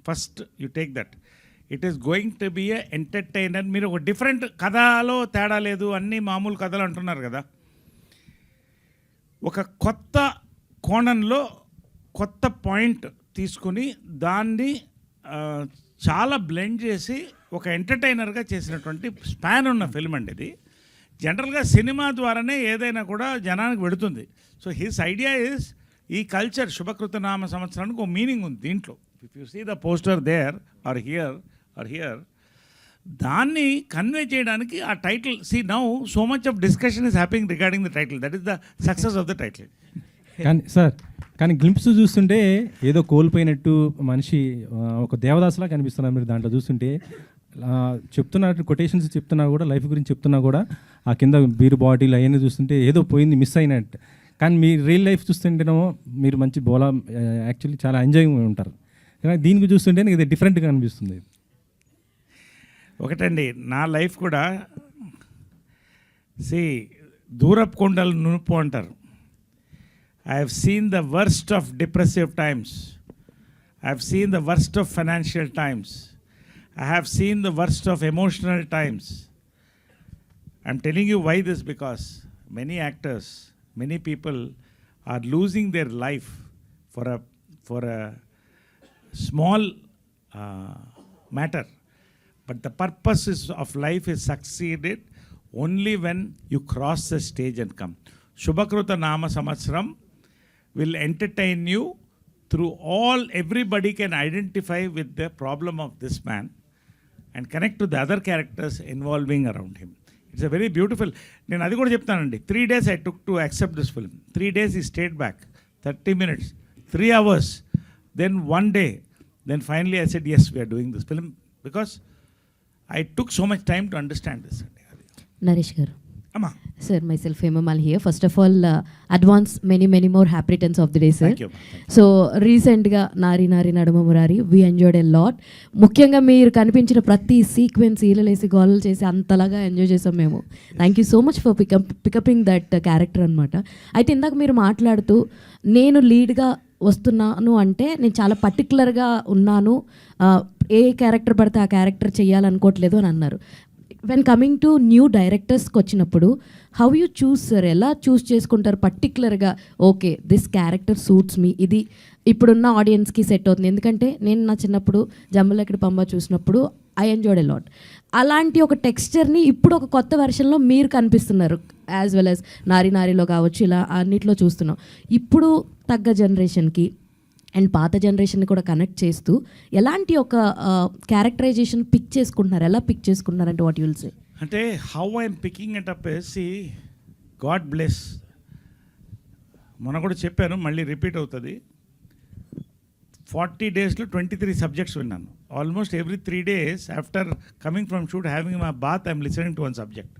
First you take that. It is going to be a entertainer. మీరు ఒక different కథలో తేడా లేదు, అన్నీ మామూలు కథలు అంటున్నారు కదా. ఒక కొత్త కోణంలో కొత్త పాయింట్ తీసుకుని దాన్ని చాలా బ్లెండ్ చేసి ఒక ఎంటర్టైనర్గా చేసినటువంటి స్పాన్ ఉన్న ఫిల్మ్ అండి ఇది. జనరల్గా సినిమా ద్వారానే ఏదైనా కూడా జనానికి పెడుతుంది. సో హిస్ ఐడియా ఈజ్ ఈ కల్చర్ శుభకృత నామ సంవత్సరానికి ఒక మీనింగ్ ఉంది దీంట్లో. If you see the poster there are here దాన్ని కన్వే చేయడానికి ఆ title, see now so much of discussion is happening regarding the title. That is the success of the title. కానీ గ్లింప్స్ చూస్తుంటే ఏదో కోల్పోయినట్టు మనిషి ఒక దేవదాసులా కనిపిస్తున్నారు మీరు దాంట్లో చూస్తుంటే. చెప్తున్నారు కొటేషన్స్ చెప్తున్నా కూడా, లైఫ్ గురించి చెప్తున్నా కూడా, ఆ కింద బీరు బాటిల్ అవన్నీ చూస్తుంటే ఏదో పోయింది, మిస్ అయినట్టు. కానీ మీ రియల్ లైఫ్ చూస్తుంటేనేమో మీరు మంచి బోలా, యాక్చువల్లీ చాలా ఎంజాయ్ ఉంటారు. కానీ దీనికి చూస్తుంటే ఇది డిఫరెంట్గా అనిపిస్తుంది. ఒకటండి, నా లైఫ్ కూడా దూరపు కొండలు నునుపు అంటారు. I have seen the worst of depressive times. I have seen the worst of financial times. I have seen the worst of emotional times. I'm telling you why this, because many actors, many people are losing their life for a small matter. But the purpose of life is succeeded only when you cross the stage and come. Shubhakruta Nama Samatsram will entertain you through all. Everybody can identify with the problem of this man and connect to the other characters involving around him. It's a very beautiful. నేను అది కూడా చెప్తానండి. 3 days I took to accept this film. 3 days he stayed back, 30 minutes, 3 hours, then 1 day, then finally I said yes, we are doing this film, because I took so much time to understand this. Naresh garu. Amma. Sir, myself Hemamal here. First of all, advance many more happy returns of the day, sir. Thank you. So recent ga Nari Naduma Murari, we enjoyed a lot. ముఖ్యంగా మీరు కనిపించిన ప్రతి sequence ఈలలేసి గోలలు చేసి అంతలాగా enjoy చేసాం మేము. Thank you so much for picking that character అనమాట. అయితే ఇందాక మీరు మాట్లాడుతూ నేను లీడ్గా వస్తున్నాను అంటే నేను చాలా పర్టికులర్గా ఉన్నాను, ఏ క్యారెక్టర్ పడితే ఆ క్యారెక్టర్ చేయాలనుకోవట్లేదు అని అన్నారు. వెన్ కమింగ్ టు న్యూ డైరెక్టర్స్కి వచ్చినప్పుడు హౌ యూ చూస్ సార్, ఎలా చూస్ చేసుకుంటారు పర్టికులర్గా? ఓకే, దిస్ క్యారెక్టర్ సూట్స్ మీ, ఇది ఇప్పుడున్న ఆడియన్స్కి సెట్ అవుతుంది. ఎందుకంటే నేను నా చిన్నప్పుడు జంబలక్కడి పంబ చూసినప్పుడు ఐ ఎంజాయ్డ్ ఎ లాట్. అలాంటి ఒక టెక్స్చర్ని ఇప్పుడు ఒక కొత్త వెర్షన్లో మీరు కనిపిస్తున్నారు, యాజ్ వెల్ యాజ్ నారిలో కావచ్చు, ఇలా అన్నిట్లో చూస్తున్నాం. ఇప్పుడు తగ్గ జనరేషన్కి అండ్ పాత జనరేషన్ని కూడా కనెక్ట్ చేస్తూ ఎలాంటి ఒక క్యారెక్టరైజేషన్ పిక్ చేసుకుంటున్నారు, ఎలా పిక్ చేసుకుంటున్నారంటే వాట్ యుల్ సే? అంటే how I'm picking it up see God bless. మొన్న కూడా చెప్పాను, మళ్ళీ రిపీట్ అవుతుంది. 40 daysలో 23 సబ్జెక్ట్స్ విన్నాను. Almost every 3 days after coming from shoot, having my bath, I'm listening to one subject.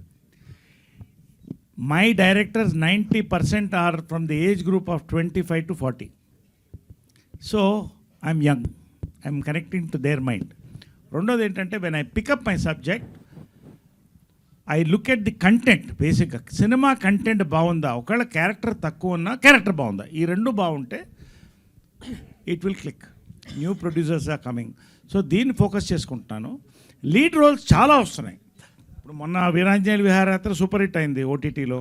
My directors 90% are from the age group of 25 to 40. So I'm young, I'm connecting to their mind. రెండోది ఏంటంటే when I pickup my subject, I look at the content. బేసిక్గా cinema content బాగుందా, ఒకవేళ character తక్కువ ఉన్నా character బాగుందా, ఈ రెండు బాగుంటే it will click. New producers are coming, so దీన్ని ఫోకస్ చేసుకుంటున్నాను. లీడ్ రోల్స్ చాలా వస్తున్నాయి. ఇప్పుడు మొన్న వీరాంజనేయుల విహారయాత్ర సూపర్ హిట్ అయింది ఓటీటీలో.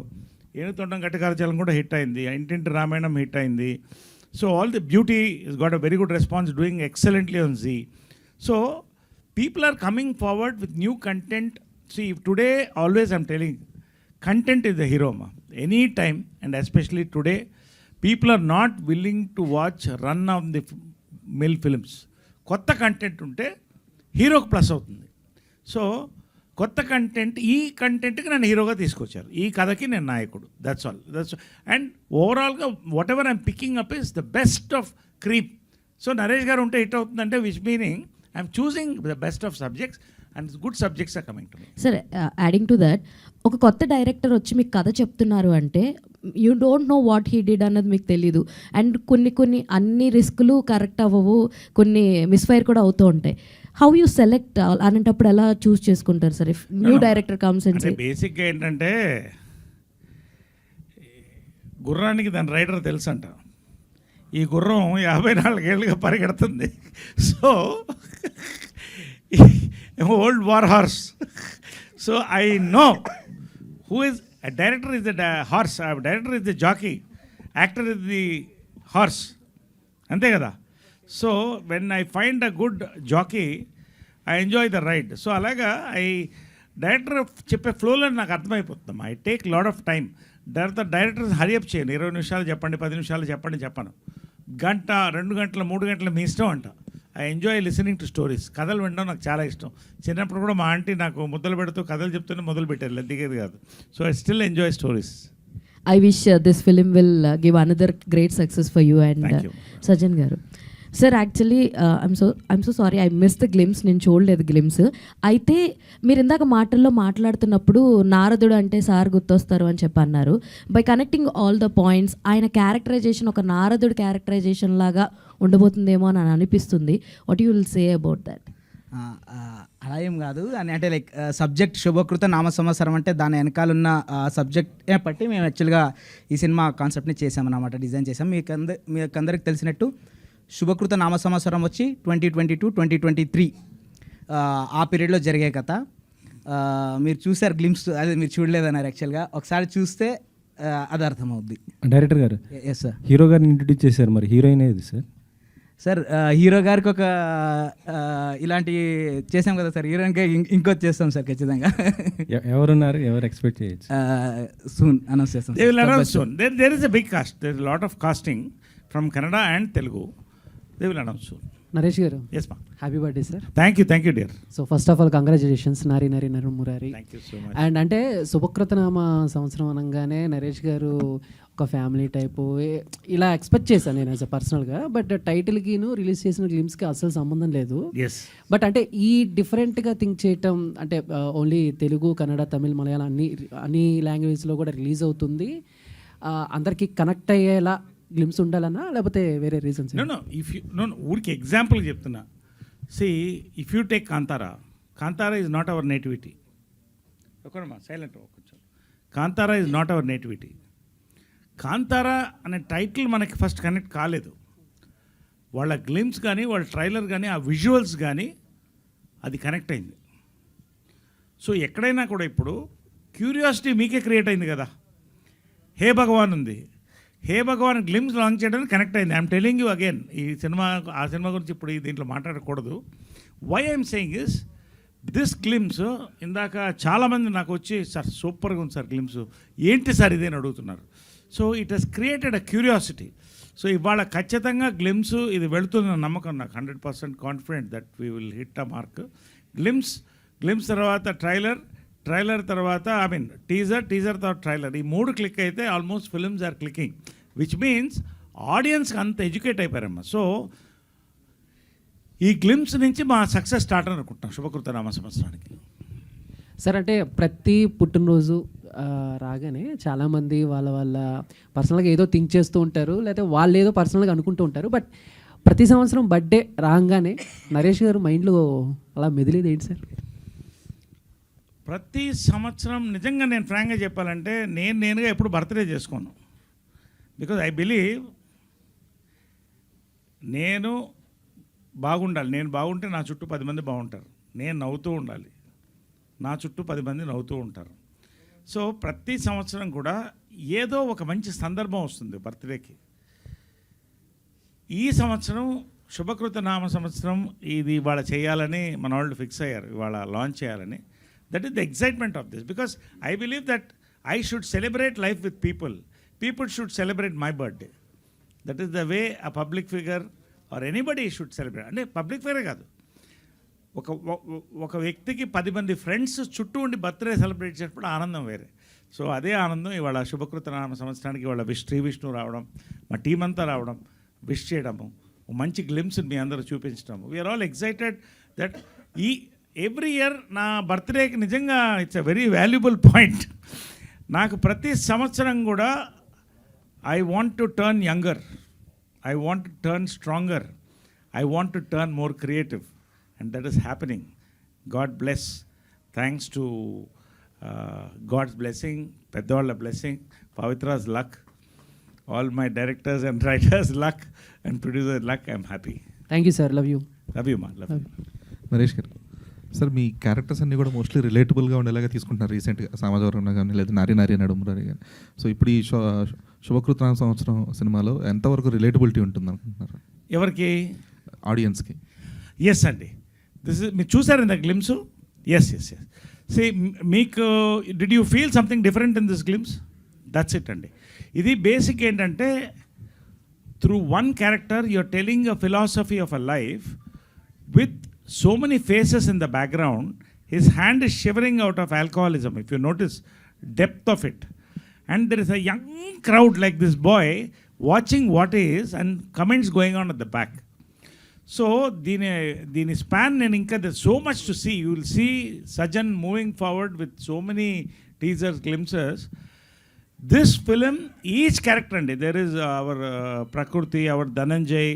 ఏనుతొండం గట్టికారచలం కూడా హిట్ అయింది. ఇంటింటి రామాయణం హిట్ అయింది. So all the beauty has got a very good response, doing excellently on Zee. So people are coming forward with new content. See, today always I'm telling, content is the hero ma. Any time, and especially today, people are not willing to watch run of the mill films. Kotta content unte hero ku plus avutundi. So కొత్త content, ఈ కంటెంట్కి నన్ను హీరోగా తీసుకొచ్చారు, ఈ కథకి నేను నాయకుడు. That's all. అండ్ ఓవరాల్గా whatever I'm picking up is the best of crop. So Naresh garu ఉంటే హిట్ అవుతుందంటే which meaning I'm choosing the best of subjects and good subjects are coming to me. Sir, adding to that, ఒక కొత్త director వచ్చి మీకు కథ చెప్తున్నారు అంటే you don't know what he did అన్నది మీకు తెలీదు. అండ్ కొన్ని అన్ని రిస్కులు కరెక్ట్ అవ్వవు, కొన్ని మిస్ఫైర్ కూడా అవుతూ ఉంటాయి. హౌ యూ సెలెక్ట్ అనేటప్పుడు ఎలా చూస్ చేసుకుంటారు sir if new director comes and say? బేసిక్గా ఏంటంటే గుర్రానికి దాని రైడర్ తెలుసంట. ఈ గుర్రం 54 ఏళ్ళుగా పరిగెడుతుంది. So old war horse. So I know who is a director is the horse, a director is the jockey, actor is the horse. అంతే కదా. So when I find a good jockey I enjoy the ride. So అలాగా director చెప్పే ఫ్లోలో నాకు అర్థమైపోతుంది. I take lot of time. Director hurry up చేయను. 20 నిమిషాలు చెప్పండి, 10 నిమిషాలు చెప్పను. గంట, 2 గంటలు, 3 గంటలు మీ ఇష్టం అంట. I enjoy listening to stories. కథలు వినడం నాకు చాలా ఇష్టం. చిన్నప్పుడు కూడా మా ఆంటీ నాకు ముద్దలు పెడుతూ కథలు చెప్తూనే మొదలు పెట్టారు, దిగేది కాదు. So I still enjoy stories. I wish this film will give another great success for you and Thank you. Sajan garu. Sir, actually, I'm so sorry. I missed the glimpse. నేను చూడలేదు గ్లిమ్స్. అయితే మీరు ఇందాక మాటల్లో మాట్లాడుతున్నప్పుడు నారదుడు అంటే sir గుర్తొస్తారు అని చెప్పి అన్నారు. By connecting all the points, ఆయన క్యారెక్టరైజేషన్ ఒక నారదుడు క్యారెక్టరైజేషన్ లాగా ఉండబోతుందేమో అని అనిపిస్తుంది. What you will say about that? అలా ఏం కాదు అని అంటే లైక్ సబ్జెక్ట్ శుభకృత నామ సంవత్సరం అంటే దాని వెనకాల ఉన్న సబ్జెక్ట్ బట్టి మేము యాక్చువల్గా ఈ సినిమా కాన్సెప్ట్ని చేసామన్నమాట, డిజైన్ చేసాం. మీకు అందరికి తెలిసినట్టు శుభకృత నామ సంవత్సరం వచ్చి 2022, 2023 ఆ పీరియడ్లో జరిగే కథ. మీరు చూసారు గ్లిమ్స్, అదే మీరు చూడలేదన్నారు. యాక్చువల్గా ఒకసారి చూస్తే అది అర్థమవుద్ది. డైరెక్టర్ గారు, ఎస్ సార్, హీరో గారిని ఇంట్రడ్యూస్ చేశారు, మరి హీరోయిన్ ఏది సార్? సార్ హీరో గారికి ఒక ఇలాంటి చేసాం కదా సార్, హీరోయిన్కి ఇంకోటి చేస్తాం సార్ ఖచ్చితంగా. ఎవరున్నారు, ఎవరు ఎక్స్పెక్ట్ చేయొచ్చు? సూన్ అనౌన్స్ చేస్తాం. They will announce soon. There is a big cast. There is a lot of casting from Kannada and Telugu. They will announce soon. Naresh గారు, Yes, ma'am. Happy birthday sir. Thank you, dear. So first of all congratulations Nari నడుమమురారి. Thank you so much. And అంటే శుభకృతనామ సంవత్సరం అనగానే నరేష్ గారు ఒక family type ఇలా expect చేశాను నేను as a పర్సనల్గా. బట్ టైటిల్కిను రిలీజ్ చేసిన గ్లిమ్స్కి అసలు సంబంధం లేదు. Yes. బట్ అంటే ఈ డిఫరెంట్గా థింక్ చేయటం అంటే ఓన్లీ తెలుగు, కన్నడ, తమిళ్, మలయాళం అన్ని లాంగ్వేజ్లో కూడా రిలీజ్ అవుతుంది. అందరికీ కనెక్ట్ అయ్యేలా గ్లిమ్స్ ఉండాలన్నా లేకపోతే వేరే రీజన్స్? No. ఊరికి ఎగ్జాంపుల్ చెప్తున్నా. See, if you take Kantara is not our nativity. ఒకమ్మా సైలెంట్ కొంచెం. Kantara is not our nativity. Kantara అనే టైటిల్ మనకి ఫస్ట్ కనెక్ట్ కాలేదు. వాళ్ళ గ్లిమ్స్ కానీ, వాళ్ళ ట్రైలర్ కానీ, ఆ విజువల్స్ కానీ అది కనెక్ట్ అయింది. సో ఎక్కడైనా కూడా ఇప్పుడు క్యూరియాసిటీ మీకే క్రియేట్ అయింది కదా. హే భగవాన్ ఉంది, హే భగవాన్ గ్లిమ్స్ లాంచ్ చేయడానికి కనెక్ట్ అయింది. ఐఎమ్ టెలింగ్ యూ అగైన్, ఈ సినిమా ఆ సినిమా గురించి ఇప్పుడు దీంట్లో మాట్లాడకూడదు. Why I'm saying is this glimpse, ఇందాక చాలామంది నాకు వచ్చి సార్ సూపర్గా ఉంది సార్ గ్లిమ్స్, ఏంటి సార్ ఇదేని అడుగుతున్నారు. So it has created a curiosity. So ఇవాళ ఖచ్చితంగా గ్లిమ్స్ ఇది వెళుతున్న నమ్మకం నాకు, 100% confident that we will hit a mark. Glimpse తర్వాత ట్రైలర్ తర్వాత టీజర్ తర్వాత ట్రైలర్, ఈ 3 క్లిక్ అయితే almost films are clicking, which means ఆడియన్స్కి అంత ఎడ్యుకేట్ అయిపోయారమ్మా. సో ఈ గ్లిమ్స్ నుంచి మా సక్సెస్ స్టార్ట్ అని అనుకుంటున్నాం శుభకృత నామ సంవత్సరానికి. సార్ అంటే ప్రతి పుట్టినరోజు రాగానే చాలామంది వాళ్ళ పర్సనల్గా ఏదో థింక్ చేస్తూ ఉంటారు, లేకపోతే వాళ్ళు ఏదో పర్సనల్గా అనుకుంటూ ఉంటారు. బట్ ప్రతి సంవత్సరం బర్త్డే రాగానే నరేష్ గారు మైండ్లో అలా మెదిలేది ఏంటి సార్? ప్రతి సంవత్సరం నిజంగా నేను ఫ్రాంక్గా చెప్పాలంటే నేనుగా ఎప్పుడు బర్త్డే చేసుకోను. బికాజ్ ఐ బిలీవ్ నేను బాగుండాలి. నేను బాగుంటే నా చుట్టూ 10 మంది బాగుంటారు. నేను నవ్వుతూ ఉండాలి, నా చుట్టూ 10 మంది నవ్వుతూ ఉంటారు. సో ప్రతి సంవత్సరం కూడా ఏదో ఒక మంచి సందర్భం వస్తుంది బర్త్డేకి. ఈ సంవత్సరం శుభకృత నామ సంవత్సరం ఇది ఇవాళ చేయాలని మన వాళ్ళు ఫిక్స్ అయ్యారు, ఇవాళ లాంచ్ చేయాలని. That is the excitement of this, because I believe that I should celebrate life with people. People should celebrate my birthday. That is the way a public figure or anybody should celebrate. అంటే public ఫిగరే కాదు, ఒక వ్యక్తికి 10 మంది friends చుట్టూ ఉండి birthday celebrate చేసినప్పుడు ఆనందం వేరే. సో అదే ఆనందం ఇవాళ శుభకృత నామ సంవత్సరానికి ఇవాళ శ్రీ విష్ణు రావడం, మా టీం అంతా రావడం, విష్ చేయడము, మంచి గ్లిమ్స్ మీ అందరూ చూపించడము. We are all excited that every year నా బర్త్డేకి నిజంగా it's a very valuable point. నాకు ప్రతి సంవత్సరం కూడా I want to turn younger, I want to turn stronger, I want to turn more creative, and that is happening. God bless, thanks to God's blessing, పెద్దవాళ్ళ blessing, Pavitra's luck, all my directors and writers luck and producers luck, I'm happy. Thank you sir, love you. Love you, ma. Love you. Naresh గారు, sir మీ characters అన్నీ కూడా mostly రిలేటబుల్గా ఉండేలాగా తీసుకుంటున్నారు రీసెంట్గా సమాజవర్గంలో కానీ లేదా నారి నారి నడుమురారి కానీ. సో ఇప్పుడు ఈ శుభకృత సంవత్సరం సినిమాలో ఎంతవరకు రిలేటబిలిటీ ఉంటుంది అనుకుంటున్నారు ఎవరికి? ఆడియన్స్కి? ఎస్ అండి, మీరు చూసారు ఇంత glimpse. Yes yes yes see మీకు did you feel something different in this glimpse? That's it అండి. ఇది బేసిక్ ఏంటంటే through one character you're telling a philosophy of a life with so many faces in the background. His hand is shivering out of alcoholism, if you notice depth of it, and there is a young crowd like this boy watching what is and comments going on at the back. So దీని span నేను ఇంకా there's so much to see. You will see Sajan moving forward with so many teasers, glimpses. This film, each character, and there is our Prakriti, our Dhananjay,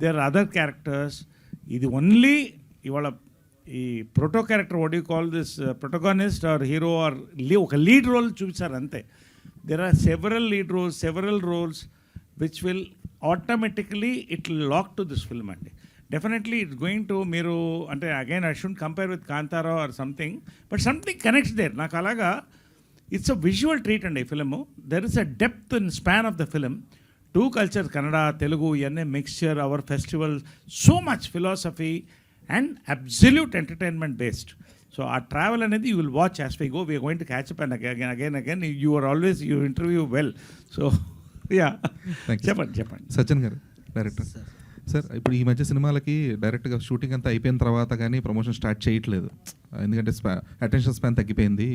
there are other characters. This only ఇవాళ ఈ proto character, what do you call this, protagonist or hero or ఒక lead role చూపించారు అంతే. There are several lead roles, several roles which will automatically it will lock to this film అండి. Definitely it's going to మీరు అంటే again I shouldn't compare with Kantara or something, but something connects there. నాకు అలాగా it's a visual treat అండి ఈ film. There is a depth in span of the film. Two culture, Kannada Telugu ఇవన్నీ mixture, our festival, so much philosophy and absolute entertainment based. So ఆ travel అనేది you will watch as we go. We are going to catch up and again you are always you interview well. So yeah, చెప్పండి. సచిన్ గారు director sir, ఇప్పుడు ఈ మధ్య సినిమాలకి డైరెక్ట్గా shooting అంతా అయిపోయిన తర్వాత కానీ ప్రమోషన్ స్టార్ట్ చేయట్లేదు. ఎందుకంటే అటెన్షన్ స్పాన్ తగ్గిపోయింది.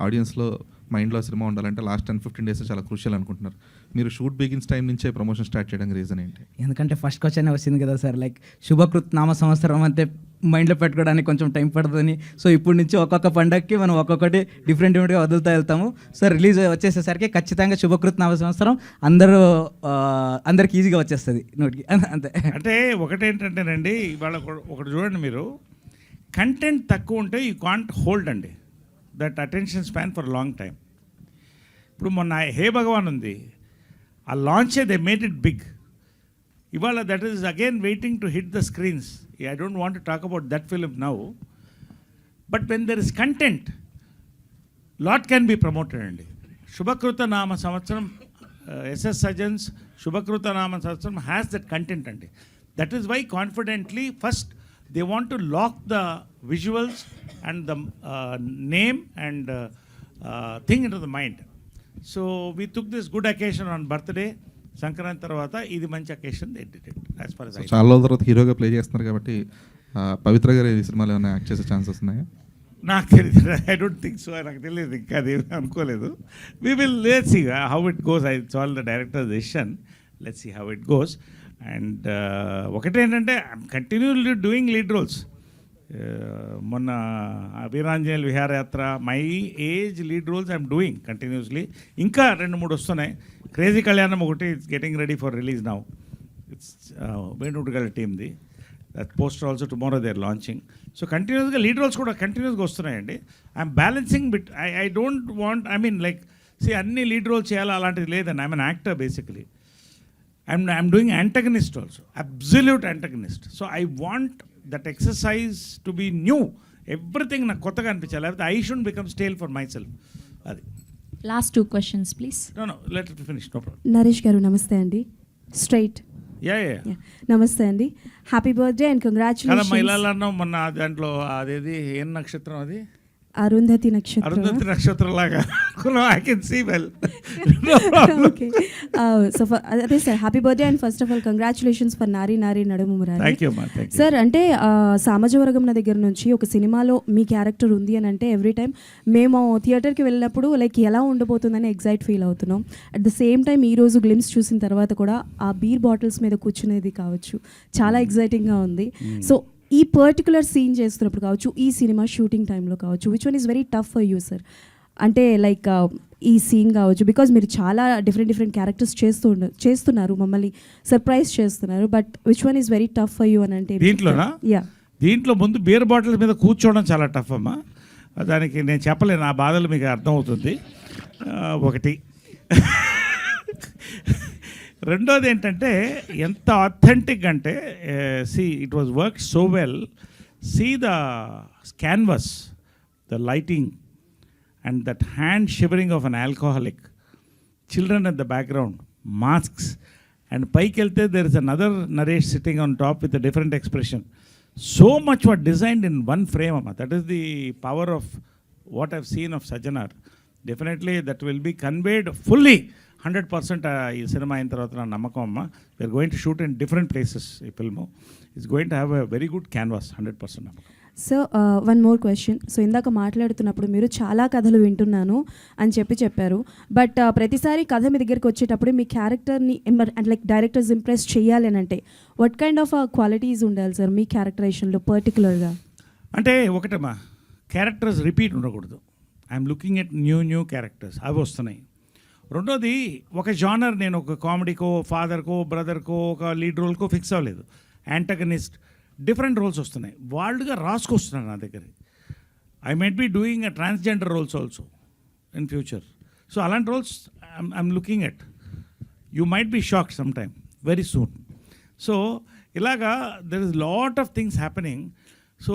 ఆడియన్స్లో మైండ్లో సినిమా ఉండాలంటే లాస్ట్ 10-15 డేస్ చాలా క్రూషియల్ అనుకుంటున్నారు. మీరు షూట్ బిగిన్స్ టైం నుంచే ప్రమోషన్ స్టార్ట్ చేయడానికి రీజన్ ఏంటి? ఎందుకంటే ఫస్ట్ క్వశ్చన్ వచ్చింది కదా సార్, లైక్ శుభకృత్ నామ సంవత్సరం అంటే మైండ్లో పెట్టుకోవడానికి కొంచెం టైం పడుతుందని. సో ఇప్పటి నుంచి ఒక్కొక్క పండగకి మనం ఒక్కొక్కటి డిఫరెంట్గా వదులుతూ వెళ్తాము. సో రిలీజ్ వచ్చేసేసరికి ఖచ్చితంగా శుభకృత్ నామ సంవత్సరం అందరికి ఈజీగా వచ్చేస్తుంది నోటికి అంతే. అంటే ఒకటేంటంటేనండి, ఇవాళ ఒకటి చూడండి, మీరు కంటెంట్ తక్కువ ఉంటే యూ కాంట్ హోల్డ్ అండి that attention span for long time. ఇప్పుడు మొన్న హే భగవాన్ ఉంది, ఆ లాంచే దే మేడ్ ఇట్ బిగ్. ఇవాళ that is again waiting to hit the screens. I don't want to talk about that film now, but when there is content lot can be promoted అండి. శుభకృత నామ సంవత్సరం, ఎస్ఎస్ సజన్స్ శుభకృత నామ సంవత్సరం has that content అండి. That is why confidently first they want to lock the visuals and the name and thing into the mind. So we took this good occasion on birthday, Sankranti తర్వాత ఇది మంచి occasion they did it as far as I know. చాలా రోజుల తర్వాత హీరోగా play చేస్తున్నారు కాబట్టి పవిత్ర గారు ఈ సినిమాలో ఏమైనా యాక్ట్ చేసే ఛాన్సెస్ ఉన్నాయా? నాకు తెలియదు, ఐ డోంట్ థింక్ సో. నాకు తెలియదు, ఇంకా అది అనుకోలేదు. We will let's see how it goes. It's all the director's decision. Let's see how it goes. And ఒకటేంటంటే I'm continuously doing lead roles. మొన్న వీరాంజనేయుల విహారయాత్ర, my age lead roles I'm doing continuously. ఇంకా 2-3 వస్తున్నాయి. క్రేజీ కళ్యాణం ఒకటి getting ready for release now. It's వేణుగల టీమ్ది. That poster also tomorrow they are launching. So కంటిన్యూస్గా లీడ్ రోల్స్ కూడా కంటిన్యూస్గా వస్తున్నాయండి. I'm balancing bit. I don't want, I mean like అన్ని లీడ్ రోల్స్ చేయాలి అలాంటిది లేదండి. I'm an actor basically. I'm doing antagonist also, absolute antagonist. So I want that exercise to be new. Everything na kottaga anpichali. I shouldn't become stale for myself. Adi. Last 2 questions, please. No, let it finish, no problem. Naresh గారు నమస్తే అండి. Straight. Yeah. నమస్తే అండి. Happy birthday and కదా congratulations. మహిళలన్నా మొన్న దాంట్లో అదేది ఏం నక్షత్రం అది? అరుంధతి నక్షత్రం. అరుంధతి నక్షత్రం లాగా I can see well. Okay. So అదే sir, happy birthday and first of all congratulations for Nari Nari Nadumu Murari. Thank you అమ్మా, థ్యాంక్ యూ సార్. అంటే సామాజవర్గం దగ్గర నుంచి ఒక సినిమాలో మీ క్యారెక్టర్ ఉంది అని అంటే ఎవ్రీ టైం మేము థియేటర్కి వెళ్ళినప్పుడు లైక్ ఎలా ఉండబోతుందని ఎగ్జైట్ ఫీల్ అవుతున్నాం. అట్ ద సేమ్ టైం ఈరోజు గ్లిమ్స్ చూసిన తర్వాత కూడా ఆ బీర్ బాటిల్స్ మీద కూర్చునేది కావచ్చు చాలా ఎగ్జైటింగ్గా ఉంది. సో ఈ పర్టికులర్ సీన్ చేస్తున్నప్పుడు కావచ్చు, ఈ సినిమా షూటింగ్ టైంలో కావచ్చు, which one is very tough for you sir? అంటే లైక్ ఈ సీన్ కావచ్చు, బికాజ్ మీరు చాలా డిఫరెంట్ క్యారెక్టర్స్ చేస్తున్నారు, మమ్మల్ని సర్ప్రైజ్ చేస్తున్నారు, but which one is very tough for you అని అంటే? దీంట్లోనా? యా, దీంట్లో ముందు బీర్ బాటిల్ మీద కూర్చోవడం చాలా టఫ్ అమ్మా. దానికి నేను చెప్పలేను, ఆ బాధలు మీకు అర్థమవుతుంది. ఒకటి. రెండోది ఏంటంటే ఎంత ఆథెంటిక్ అంటే, it was work so well see the canvas, the lighting, and that hand shivering of an alcoholic, children at the background, masks, and paikelte there is another Naresh sitting on top with a different expression. So much was designed in one frame, Amma. That is the power of what I've seen of Sajanar. Definitely that will be conveyed fully 100% ఈ cinema అయిన తర్వాత నా నమ్మకం అమ్మ. We are going to shoot in different places. ఈ film is going to have a very good canvas, 100% నమ్మకం. So one more question. So ఇందాక మాట్లాడుతున్నప్పుడు మీరు చాలా కథలు వింటున్నాను అని చెప్పారు. బట్ ప్రతిసారి కథ మీ దగ్గరికి వచ్చేటప్పుడు మీ క్యారెక్టర్ని లైక్ డైరెక్టర్స్ ఇంప్రెస్ చేయాలి అని అంటే వాట్ కైండ్ ఆఫ్ క్వాలిటీస్ ఉండాలి సార్ మీ క్యారెక్టరేషన్లో పర్టికులర్గా? అంటే ఒకటమ్మా, క్యారెక్టర్స్ రిపీట్ ఉండకూడదు. I'm looking at new characters, అవి వస్తున్నాయి. రెండోది, ఒక జానర్ నేను ఒక కామెడీకో, ఫాదర్కో, బ్రదర్కో, ఒక లీడ్ రోల్కో ఫిక్స్ అవ్వలేదు. యాంటగనిస్ట్, డిఫరెంట్ రోల్స్ వస్తున్నాయి. వాళ్ళుగా రాసుకొస్తున్నాను నా దగ్గర. I might be doing a transgender roles also in future. So అలాంటి roles I'm looking at. You might be shocked some time very soon. So ఇలాగా there is lot of things happening. So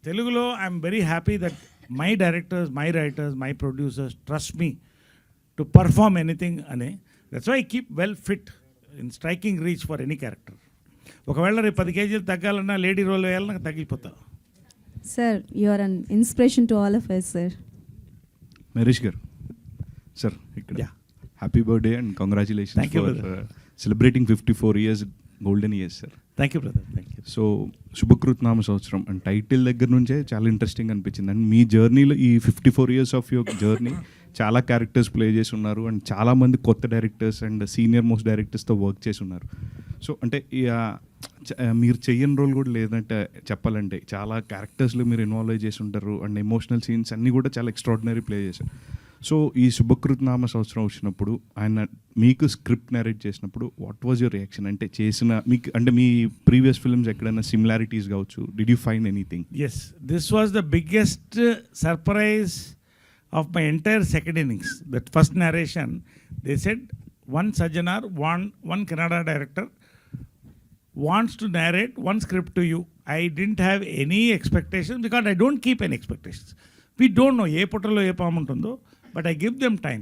తెలుగులో I'm very happy that my directors, my writers, my producers trust me to perform anything అని. That's why I keep well fit in striking reach for any character. ఒకవేళ రేపు 10 కేజీలు తగ్గాలన్నా, lady role వేయాలన్నా తగ్గిపోతా. Sir you are an inspiration to all of us sir. Naresh గారు sir, ఇక్కడ Yeah. Happy birthday and congratulations Thank you, for brother. Celebrating 54 years golden years sir. Thank you brother, thank you. So శుభకృత్ నామ సంవత్సరం and title దగ్గర నుంచే చాలా interesting అనిపించింది. And మీ జర్నీలో ఈ 54 years ఆఫ్ యువర్ జర్నీ చాలా క్యారెక్టర్స్ ప్లే చేసి ఉన్నారు అండ్ చాలామంది కొత్త డైరెక్టర్స్ అండ్ సీనియర్ మోస్ట్ డైరెక్టర్స్తో వర్క్ చేసి ఉన్నారు. సో అంటే మీరు చెయ్యని రోల్ కూడా లేదంటే చెప్పాలంటే చాలా క్యారెక్టర్స్లో మీరు ఇన్వాల్వ్ చేసి ఉంటారు అండ్ ఎమోషనల్ సీన్స్ అన్నీ కూడా చాలా ఎక్స్ట్రాడినరీ ప్లే చేశారు. సో ఈ శుభకృత్ నామ సంవత్సరం వచ్చినప్పుడు ఆయన మీకు స్క్రిప్ట్ నరేట్ చేసినప్పుడు వాట్ వాజ్ యువర్ రియాక్షన్? అంటే చేసిన మీకు అంటే మీ ప్రీవియస్ ఫిల్మ్స్ ఎక్కడైనా సిమిలారిటీస్ కావచ్చు, did you find anything? Yes, this was the biggest surprise of my entire second innings. That first narration, they said one Sajanar, one Kannada director wants to narrate one script to you. I didn't have any expectations because I don't keep any expectations. We don't know ఏ పుట్టలో ఏ పాము ఉంటుందో, but I give them time.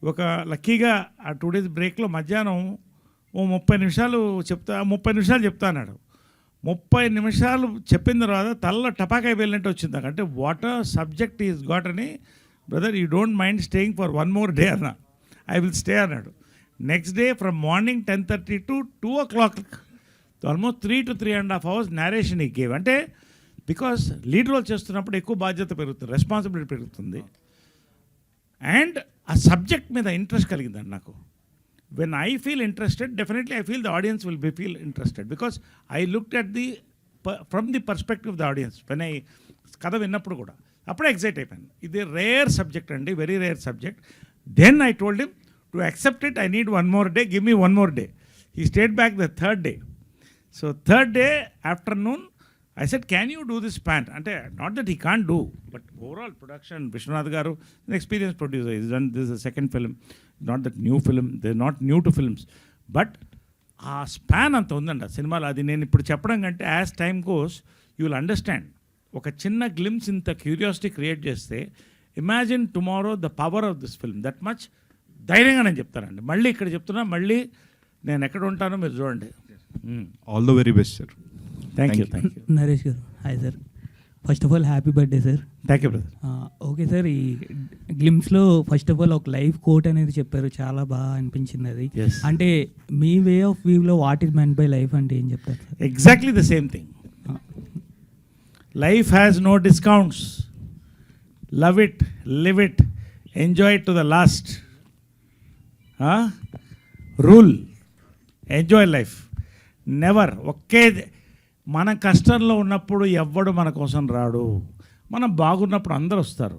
ఒక లక్కీగా ఆ 2 days బ్రేక్లో మధ్యాహ్నం ఓ 30 నిమిషాలు చెప్తా అన్నాడు. 30 నిమిషాలు చెప్పిన తర్వాత తల్ల టపాకాయ వెళ్ళినట్టు వచ్చింది నాకు. అంటే what a subject is got అని. Brother, you don't mind staying for 1 more day అన్నా. ఐ విల్ స్టే అన్నాడు. Next day from morning 10:30 to 2 o'clock, almost 3 to 3.5 hours narration he gave. అంటే బికాస్ లీడ్ రోల్ చేస్తున్నప్పుడు ఎక్కువ బాధ్యత పెరుగుతుంది, responsibility పెరుగుతుంది. And ఆ సబ్జెక్ట్ మీద ఇంట్రెస్ట్ కలిగిందండి నాకు. when I feel interested, definitely I feel the audience will be feel interested because I looked at from the perspective of the audience. When I కథ విన్నప్పుడు కూడా అప్పుడే ఎగ్జైట్ అయిపోయాను. ఇది రేర్ సబ్జెక్ట్ అండి, very rare subject. Then I told him to accept it, I need 1 more day, give me 1 more day. He stayed back the 3rd day. So 3rd day afternoon I said, can you do this pant? Ante not that he can't do, but overall production, Vishwanath garu, an experienced producer, he's done this is the second film, not that new film, they're not new to films, but ఆ span అంత ఉందండి ఆ సినిమాలో. అది నేను ఇప్పుడు చెప్పడం కంటే as time goes you will understand. ఒక చిన్న గ్లిమ్స్ ఇంత క్యూరియాసిటీ క్రియేట్ చేస్తే imagine tomorrow the power of this film. That much ధైర్యంగా నేను చెప్తానండి. మళ్ళీ ఇక్కడ చెప్తున్నా, మళ్ళీ నేను ఎక్కడ ఉంటానో మీరు చూడండి. All the very best sir. Thank you, thank you. Naresh garu hi sir. First of all happy birthday sir. Thank you brother. Okay sir, ఈ గ్లిమ్స్లో ఫస్ట్ ఆఫ్ ఆల్ ఒక లైఫ్ కోట్ అనేది చెప్పారు, చాలా బాగా అనిపించింది అది. Yes. అంటే మీ వే ఆఫ్ వ్యూలో what is meant by life అంటే ఏం చెప్తారు సార్? Exactly the same thing. Life has no discounts. Love it, live it, enjoy it to the last. Rule, enjoy life. Never ఒకే. మన కష్టంలో ఉన్నప్పుడు ఎవ్వడు మన కోసం రాడు. మనం బాగున్నప్పుడు అందరు వస్తారు.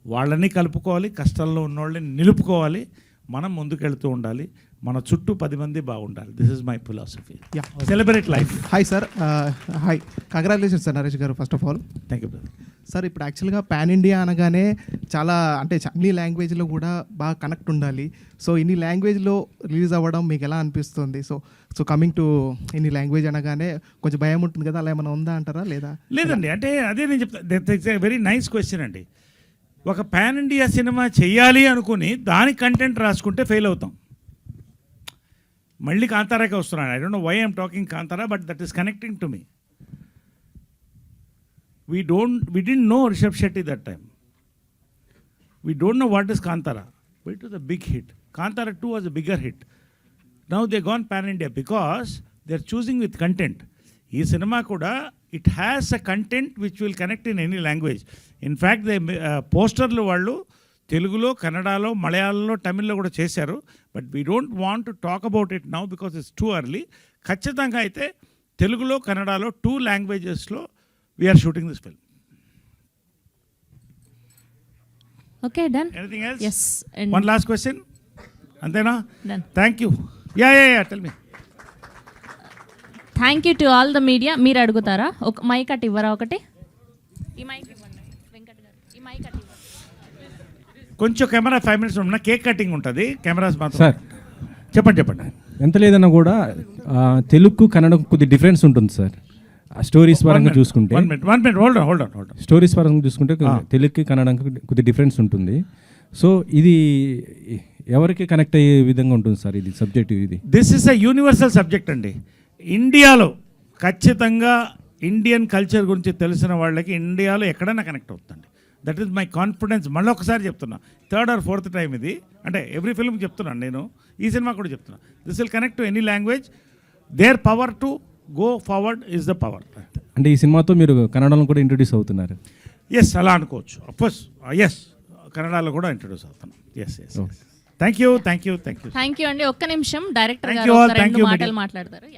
వాళ్ళని కలుపుకోవాలి, కష్టంలో ఉన్నోళ్ళని నిలుపుకోవాలి. మనం ముందుకెళ్తూ ఉండాలి. మన చుట్టూ 10 మంది బాగుండాలి. This is my philosophy. Celebrate life. Hi sir. Hi, congratulations sir Naresh garu first of all. Thank you brother. Sir ఇప్పుడు యాక్చువల్గా పాన్ ఇండియా అనగానే చాలా అంటే అన్ని లాంగ్వేజ్లో కూడా బాగా కనెక్ట్ ఉండాలి. సో ఇన్ని లాంగ్వేజ్లో రిలీజ్ అవ్వడం మీకు ఎలా అనిపిస్తుంది? సో కమింగ్ టు ఇన్ని లాంగ్వేజ్ అనగానే కొంచెం భయం ఉంటుంది కదా, అలా ఏమైనా ఉందా అంటారా లేదా? లేదండి, అంటే అదే నేను చెప్తా, that's a very nice question అండి. ఒక పాన్ ఇండియా సినిమా చెయ్యాలి అనుకుని దాని కంటెంట్ రాసుకుంటే ఫెయిల్ అవుతాం. మళ్ళీ కాంతారాకి వస్తున్నాను. I don't know why I'm talking Kantara, but that is connecting to me. We didn't know Rishabh Shetty that time. We don't know what is Kantara. But it was a big hit. Kantara 2 was a bigger hit. Now they've gone pan-India because they're choosing with content. Ee cinema kuda, it has a content which will connect in any language. In fact, the posterlu vallu Telugulo, Kannadalo, Malayalamlo, Tamillo kuda chesaru. But we don't want to talk about it now because it's too early. Khachitanga aithe Telugulo, Kannadalo, 2 languages lo we are shooting this film. Okay, done. Anything else? Yes. And One last question. Antena? Done. Thank you. Yeah. Tell me. Thank you to all the media. మీరు అడుగుతారా? ఒక mic అటు ఇవ్వరా ఒకటి? ఈ mic ఇవ్వండి వెంకట్ గారు, ఈ మైక్ అటు ఇవ్వండి. కొంచెం కెమెరా 5 minutes ఉన్న కేక్ కటింగ్ ఉంటుంది, కెమెరాస్ మాత్రం. సార్ చెప్పండి. ఎంత లేదన్నా కూడా తెలుగు కన్నడ కొద్ది డిఫరెన్స్ ఉంటుంది సార్. స్టోరీస్ పరంగా చూసుకుంటే one minute hold on. Stories పరంగా చూసుకుంటే తెలుగుకి కన్నడకి కొద్ది డిఫరెన్స్ ఉంటుంది. సో ఇది ఎవరికి కనెక్ట్ అయ్యే విధంగా ఉంటుంది సార్ ఇది సబ్జెక్ట్? ఇది this is a universal subject అండి. ఇండియాలో ఖచ్చితంగా ఇండియన్ కల్చర్ గురించి తెలిసిన వాళ్ళకి ఇండియాలో ఎక్కడైనా కనెక్ట్ అవుతుంది. That is my confidence. మళ్ళీ ఒకసారి చెప్తున్నా, 3rd or 4th టైం ఇది, అంటే ఎవ్రీ ఫిల్మ్ చెప్తున్నాను నేను, ఈ సినిమా కూడా చెప్తున్నా. This will connect to any language. There power to go forward is the power. అంటే ఈ సినిమాతో మీరు కన్నడలో కూడా ఇంట్రొడ్యూస్ అవుతున్నారు? ఎస్, అలా అనుకోవచ్చు. అఫ్కోర్స్ ఎస్, కన్నడలో కూడా ఇంట్రొడ్యూస్ అవుతాను. Yes. Thank you thank you అండి. ఒక్క నిమిషం, డైరెక్టర్ Thank గారు you all. ఒక Thank 2 you, మాటలు media. మాట్లాడతారు.